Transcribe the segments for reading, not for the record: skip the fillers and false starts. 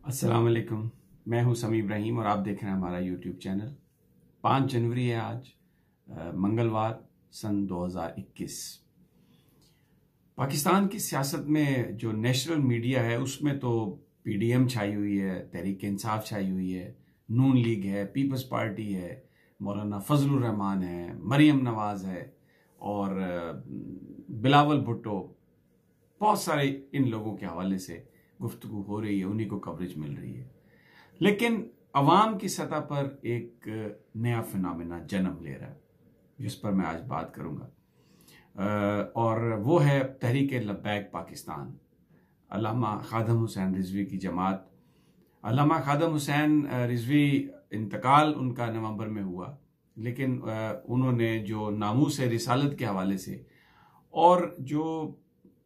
अस्सलाम वालेकुम। मैं हूं समी इब्राहिम और आप देख रहे हैं हमारा यूट्यूब चैनल। 5 जनवरी है आज, मंगलवार सन 2021। पाकिस्तान की सियासत में जो नेशनल मीडिया है उसमें तो पीडीएम छाई हुई है, तहरीक इंसाफ छाई हुई है, नून लीग है, पीपल्स पार्टी है, मौलाना फजलुर रहमान है, मरियम नवाज है और बिलावल भुट्टो। बहुत सारे इन लोगों के हवाले से गुफ्तगू हो रही है, उन्हीं को कवरेज मिल रही है। लेकिन अवाम की सतह पर एक नया फिनोमेना जन्म ले रहा है जिस पर मैं आज बात करूंगा, और वो है तहरीक लब्बैक पाकिस्तान। अल्लामा खादम हुसैन रिजवी की जमात। अल्लामा खादम हुसैन रिजवी इंतकाल उनका नवंबर में हुआ, लेकिन उन्होंने जो नामूस रिसालत के हवाले से और जो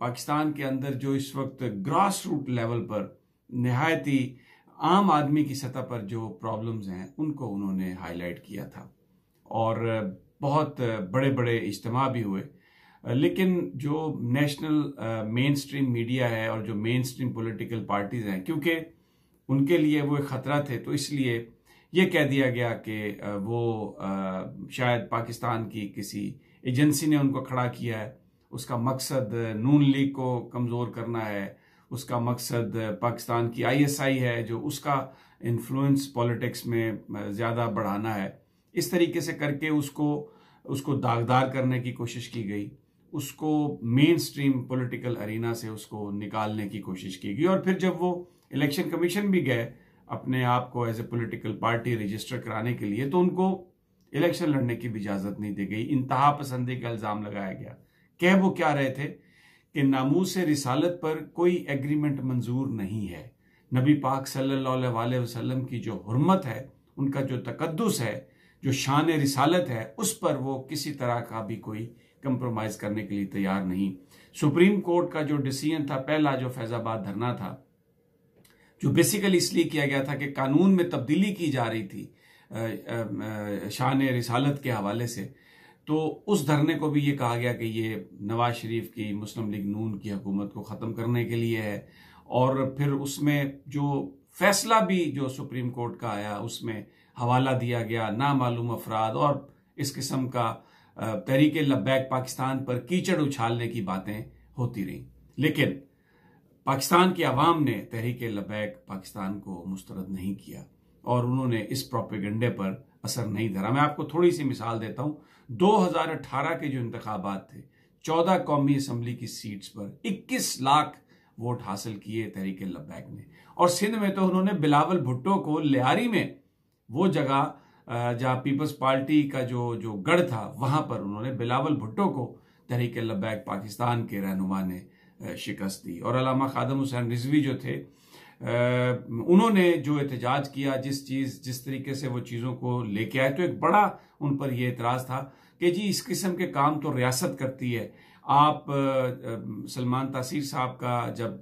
पाकिस्तान के अंदर जो इस वक्त ग्रास रूट लेवल पर निहायत ही आम आदमी की सतह पर जो प्रॉब्लम्स हैं उनको उन्होंने हाईलाइट किया था और बहुत बड़े बड़े इज्तिमा भी हुए। लेकिन जो नेशनल मेन स्ट्रीम मीडिया है और जो मेन स्ट्रीम पोलिटिकल पार्टीज हैं, क्योंकि उनके लिए वो एक खतरा थे, तो इसलिए ये कह दिया गया कि वो शायद पाकिस्तान की किसी एजेंसी ने उनको खड़ा किया है। उसका मकसद नून लीग को कमज़ोर करना है, उसका मकसद पाकिस्तान की आईएसआई है जो उसका इन्फ्लुएंस पॉलिटिक्स में ज़्यादा बढ़ाना है। इस तरीके से करके उसको दागदार करने की कोशिश की गई, उसको मेन स्ट्रीम पॉलिटिकल अरीना से उसको निकालने की कोशिश की गई। और फिर जब वो इलेक्शन कमीशन भी गए अपने आप को as a political party register कराने के लिए, तो उनको इलेक्शन लड़ने की भी इजाज़त नहीं दी गई। इंतहा पसंदी का इल्ज़ाम लगाया गया। कह वो क्या रहे थे कि नामूस रिसालत पर कोई एग्रीमेंट मंजूर नहीं है। नबी पाक सल्लल्लाहु अलैहि वसल्लम की जो हुर्मत है, उनका जो तकद्दुस है, जो शान रिसालत है, उस पर वो किसी तरह का भी कोई कंप्रोमाइज करने के लिए तैयार नहीं। सुप्रीम कोर्ट का जो डिसीजन था, पहला जो फैजाबाद धरना था, जो बेसिकली इसलिए किया गया था कि कानून में तब्दीली की जा रही थी शान रिसालत के हवाले से, तो उस धरने को भी ये कहा गया कि ये नवाज शरीफ की मुस्लिम लीग नून की हुकूमत को ख़त्म करने के लिए है। और फिर उसमें जो फैसला भी जो सुप्रीम कोर्ट का आया उसमें हवाला दिया गया नामालूम अफराद और इस किस्म का तहरीक लब्बैक पाकिस्तान पर कीचड़ उछालने की बातें होती रहीं। लेकिन पाकिस्तान की आवाम ने तहरीक लब्बैक पाकिस्तान को मुस्तरद नहीं किया और उन्होंने इस प्रोपेगेंडे पर असर नहीं धरा। मैं आपको थोड़ी सी मिसाल देता हूं। 2018 के जो इंतखाबात थे, 14 कौमी असम्बली की सीट्स पर 21 लाख वोट हासिल किए तहरीक लब्बैक ने। और सिंध में तो उन्होंने बिलावल भुट्टो को लियारी में, वो जगह जहां पीपल्स पार्टी का जो गढ़ था, वहां पर उन्होंने बिलावल भुट्टो को तहरीक लब्बैक पाकिस्तान के रहनुमा ने शिकस्त दी। और अल्लामा खादम हुसैन रिजवी जो थे, उन्होंने जो एहतजाज किया, जिस तरीके से वो चीज़ों को लेके आए, तो एक बड़ा उन पर यह एतराज़ था कि जी इस किस्म के काम तो रियासत करती है। आप सलमान तासीर साहब का जब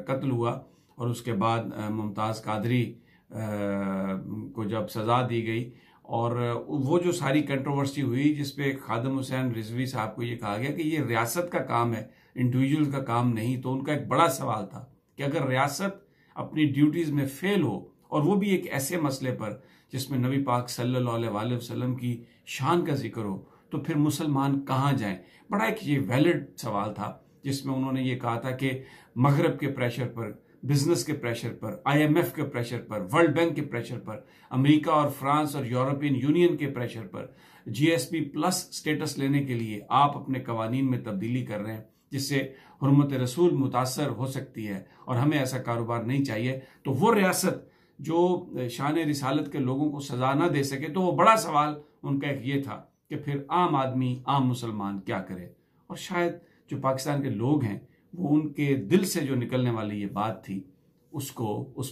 कत्ल हुआ और उसके बाद मुमताज़ कादरी को जब सज़ा दी गई और वो जो सारी कंट्रोवर्सी हुई जिसपे खादम हुसैन रिजवी साहब को ये कहा गया कि ये रियासत का काम है, इंडिविजुअल का काम नहीं, तो उनका एक बड़ा सवाल था कि अगर रियासत अपनी ड्यूटीज में फेल हो और वो भी एक ऐसे मसले पर जिसमें नबी पाक सल्लल्लाहु अलैहि वसल्लम की शान का जिक्र हो, तो फिर मुसलमान कहाँ जाएं। बड़ा एक ये वैलिड सवाल था जिसमें उन्होंने ये कहा था कि मगरब के प्रेशर पर, बिजनेस के प्रेशर पर, IMF के प्रेशर पर, वर्ल्ड बैंक के प्रेशर पर, अमेरिका और फ्रांस और यूरोपियन यूनियन के प्रेशर पर GSP प्लस स्टेटस लेने के लिए आप अपने कवानीन में तब्दीली कर रहे हैं जिससे हुर्मत रसूल मुतासर हो सकती है और हमें ऐसा कारोबार नहीं चाहिए। तो वो रियासत जो शान रिसालत के लोगों को सजा ना दे सके, तो वो बड़ा सवाल उनका एक ये था कि फिर आम आदमी, आम मुसलमान क्या करे। और शायद जो पाकिस्तान के लोग हैं वो उनके दिल से जो निकलने वाली ये बात थी उस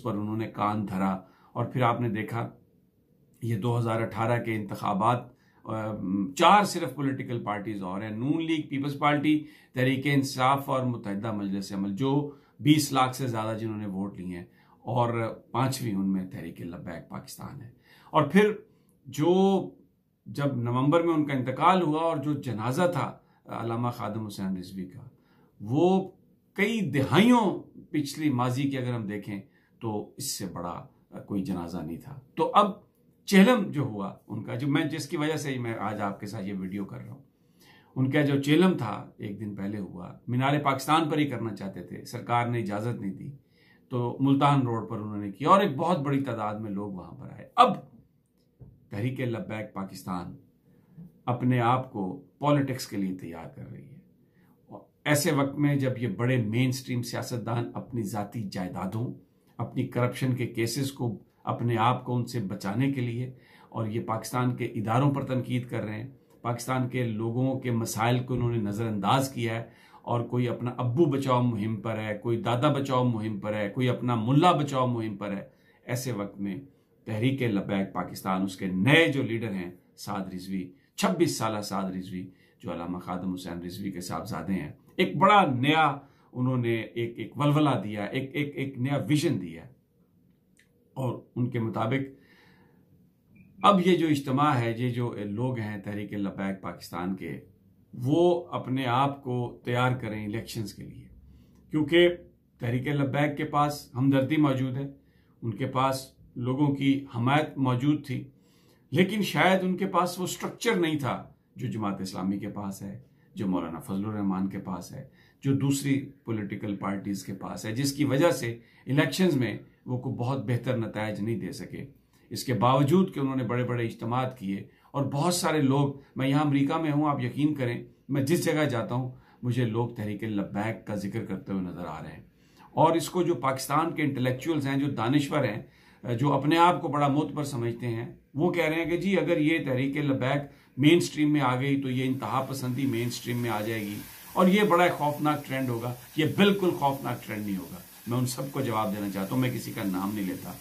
पर उन्होंने कान धरा। और फिर आपने देखा ये 2018 के इंतखाबात, 4 सिर्फ पॉलिटिकल पार्टीज और हैं, नून league, peoples party, Tehreek Insaf और मुत्तहिदा मजलिस अमल, जो 20 लाख से ज्यादा जिन्होंने वोट लिए हैं, और 5वीं उनमें तहरीक लब्बैक पाकिस्तान है। और फिर जब नवंबर में उनका इंतकाल हुआ और जो जनाजा था अल्लामा खादम हुसैन रिजवी का, वो कई दिहाइयों पिछली माजी की अगर हम देखें तो इससे बड़ा कोई जनाजा नहीं था। तो अब चेलम जो हुआ उनका, जो मैं जिसकी वजह से मैं आज आपके साथ ये वीडियो कर रहा हूं, उनका जो चेलम था एक दिन पहले हुआ, मीनार पाकिस्तान पर ही करना चाहते थे, सरकार ने इजाजत नहीं दी, तो मुल्तान रोड पर उन्होंने किया और एक बहुत बड़ी तादाद में लोग वहां पर आए। अब तहरीक लब्बैक पाकिस्तान अपने आप को पॉलिटिक्स के लिए तैयार कर रही है, और ऐसे वक्त में जब ये बड़े मेन स्ट्रीम सियासतदान अपनी जाती जायदादों, अपनी करप्शन के केसेस को, अपने आप को उनसे बचाने के लिए, और ये पाकिस्तान के इदारों पर तनकीद कर रहे हैं, पाकिस्तान के लोगों के मसाइल को उन्होंने नज़रअंदाज किया है, और कोई अपना अब्बू बचाओ मुहिम पर है, कोई दादा बचाओ मुहिम पर है, कोई अपना मुल्ला बचाओ मुहिम पर है। ऐसे वक्त में तहरीक लब्बैक पाकिस्तान, उसके नए जो लीडर हैं साद रिजवी, 26 साल साद रिजवी, जो अल्लामा खादम हुसैन रिजवी के साहबजादे हैं, एक बड़ा नया उन्होंने एक वलवला दिया, एक नया विजन दिया, और उनके मुताबिक अब ये जो इज्तिमा है, ये जो लोग हैं तहरीक लब्बैक पाकिस्तान के, वो अपने आप को तैयार करें इलेक्शंस के लिए, क्योंकि तहरीक लब्बैक के पास हमदर्दी मौजूद है, उनके पास लोगों की हमायत मौजूद थी, लेकिन शायद उनके पास वो स्ट्रक्चर नहीं था जो जमात इस्लामी के पास है, जो मौलाना फजलुर रहमान के पास है, जो दूसरी पॉलिटिकल पार्टीज के पास है, जिसकी वजह से इलेक्शंस में वो को बहुत बेहतर नतायज नहीं दे सके। इसके बावजूद कि उन्होंने बड़े बड़े इज्तिमात किए, और बहुत सारे लोग, मैं यहाँ अमेरिका में हूँ, आप यकीन करें, मैं जिस जगह जाता हूँ मुझे लोग तहरीक लब्बैक का जिक्र करते हुए नजर आ रहे हैं। और इसको जो पाकिस्तान के इंटेलेक्चुअल्स हैं, जो दानिश्वर हैं, जो अपने आप को बड़ा मोतबर समझते हैं, वो कह रहे हैं कि जी अगर ये तहरीक लब्बैक मेन स्ट्रीम में आ गई तो ये इंतहा पसंदी मेन स्ट्रीम में आ जाएगी, और ये बड़ा खौफनाक ट्रेंड होगा। ये बिल्कुल खौफनाक ट्रेंड नहीं होगा। मैं उन सबको जवाब देना चाहता हूं, मैं किसी का नाम नहीं लेता,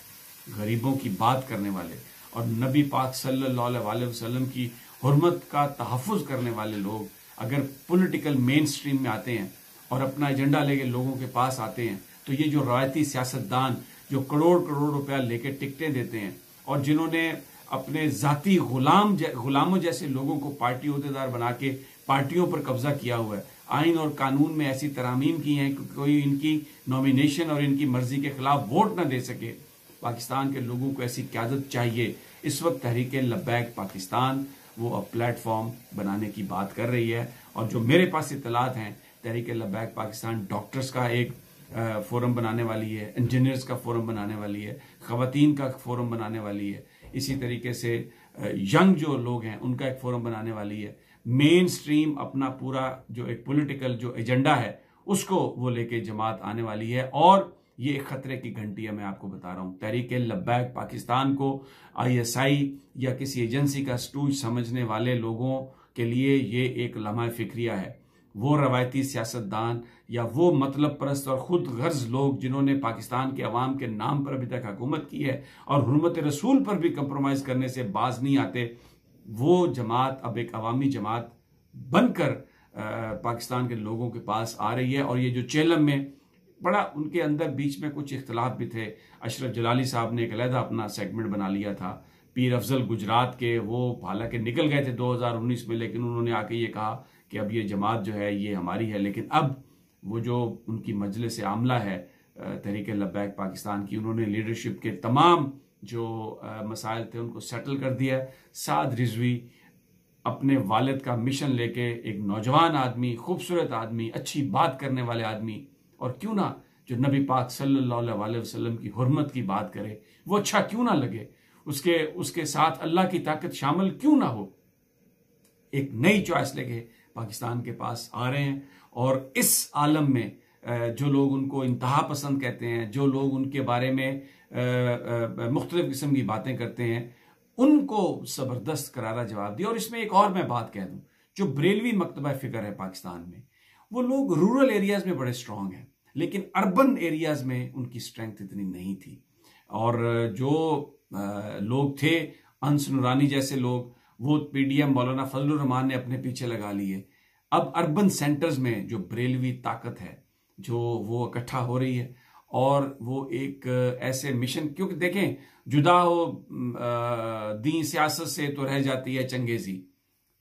गरीबों की बात करने वाले और नबी पाक सल्लल्लाहु अलैहि वसल्लम की हुर्मत का तहफ़्फ़ुज़ करने वाले लोग अगर पॉलिटिकल मेन स्ट्रीम में आते हैं और अपना एजेंडा लेके लोगों के पास आते हैं, तो ये जो रवायती सियासतदान जो करोड़ करोड़ रुपया लेके टिकटें देते हैं, और जिन्होंने अपने जाती गुलामों जैसे लोगों को पार्टी अहदेदार बना के पार्टियों पर कब्जा किया हुआ है, आइन और कानून में ऐसी तरामीम की हैं कि कोई इनकी नॉमिनेशन और इनकी मर्जी के खिलाफ वोट न दे सके। पाकिस्तान के लोगों को ऐसी क़यादत चाहिए। इस वक्त तहरीक लब्बैक पाकिस्तान वो अब प्लेटफॉर्म बनाने की बात कर रही है, और जो मेरे पास इत्तलात हैं, तहरीक लब्बैक पाकिस्तान डॉक्टर्स का एक फोरम बनाने वाली है, इंजीनियर्स का फोरम बनाने वाली है, खवातीन का फोरम बनाने वाली है, इसी तरीके से यंग जो लोग हैं उनका एक फोरम बनाने वाली है। मेन स्ट्रीम अपना पूरा जो एक पॉलिटिकल जो एजेंडा है उसको वो लेके जमात आने वाली है, और ये एक खतरे की घंटी है। मैं आपको बता रहा हूं, तहरीक लब्बैक पाकिस्तान को ISI या किसी एजेंसी का स्टूज समझने वाले लोगों के लिए ये एक लम्हा फिक्रिया है। वो रवायती सियासतदान या वो मतलब परस्त और खुद गर्ज लोग जिन्होंने पाकिस्तान के अवाम के नाम पर अभी तक हुकूमत की है और हुर्मत रसूल पर भी कंप्रोमाइज करने से बाज नहीं आते, वो जमात अब एक अवामी जमात बनकर पाकिस्तान के लोगों के पास आ रही है। और ये जो चेलम में बड़ा उनके अंदर बीच में कुछ इख्तलाफ भी थे। अशरफ जलाली साहब ने एक अलहदा अपना सेगमेंट बना लिया था। पीर अफजल गुजरात के, वो हालांकि निकल गए थे 2019 में, लेकिन उन्होंने आके ये कहा कि अब ये जमात जो है ये हमारी है। लेकिन अब वो जो उनकी मजलिस आमला है तहरीक लब्बैक पाकिस्तान की, उन्होंने लीडरशिप के तमाम जो मसाइल थे उनको सेटल कर दिया। साद रिजवी अपने वालिद का मिशन लेके, एक नौजवान आदमी, खूबसूरत आदमी, अच्छी बात करने वाले आदमी, और क्यों ना जो नबी पाक सल्लल्लाहु अलैहि वसल्लम की हुर्मत की बात करे, वो अच्छा क्यों ना लगे, उसके साथ अल्लाह की ताकत शामिल क्यों ना हो, एक नई चॉइस लेके पाकिस्तान के पास आ रहे हैं। और इस आलम में जो लोग उनको इंतहा पसंद कहते हैं, जो लोग उनके बारे में मुख्तलिफ किस्म की बातें करते हैं, उनको जबरदस्त करारा जवाब दिया। और इसमें एक और मैं बात कह दूं, जो बरेलवी मकतबा फिक्र है पाकिस्तान में, वो लोग रूरल एरियाज में बड़े स्ट्रांग हैं, लेकिन अर्बन एरियाज में उनकी स्ट्रेंथ इतनी नहीं थी। और जो लोग थे अंस नूरानी जैसे लोग, वो PDM मौलाना फजलुर रहमान ने अपने पीछे लगा लिए। अब अर्बन सेंटर्स में जो बरेलवी ताकत है जो वो इकट्ठा हो रही है, और वो एक ऐसे मिशन, क्योंकि देखें जुदा हो दीन सियासत से तो रह जाती है चंगेजी,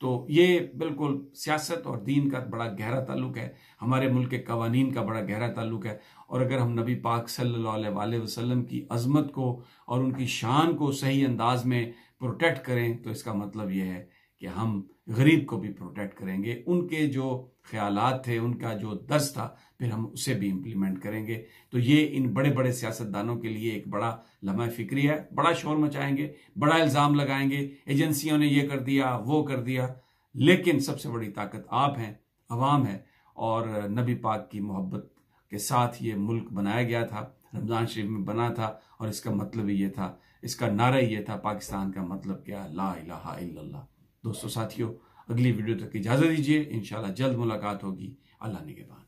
तो ये बिल्कुल सियासत और दीन का बड़ा गहरा ताल्लुक है, हमारे मुल्क के कवानीन का बड़ा गहरा ताल्लुक है। और अगर हम नबी पाक सल्लल्लाहु अलैहि वसल्लम की अजमत को और उनकी शान को सही अंदाज में प्रोटेक्ट करें तो इसका मतलब यह है कि हम गरीब को भी प्रोटेक्ट करेंगे। उनके जो ख्यालात थे, उनका जो दर्स था, फिर हम उसे भी इम्प्लीमेंट करेंगे। तो ये इन बड़े बड़े सियासतदानों के लिए एक बड़ा लम्हा फिक्री है। बड़ा शोर मचाएंगे, बड़ा इल्ज़ाम लगाएंगे, एजेंसियों ने ये कर दिया, वो कर दिया, लेकिन सबसे बड़ी ताकत आप हैं, अवाम है। और नबी पाक की मोहब्बत के साथ ये मुल्क बनाया गया था, रमज़ान शरीफ में बना था, और इसका मतलब ही ये था, इसका नारा ही ये था, पाकिस्तान का मतलब क्या, ला इलाहा इल्लल्लाह। दोस्तों साथियों, अगली वीडियो तक इजाज़त दीजिए, इंशाल्लाह जल्द मुलाकात होगी। अल्लाह निगहबान।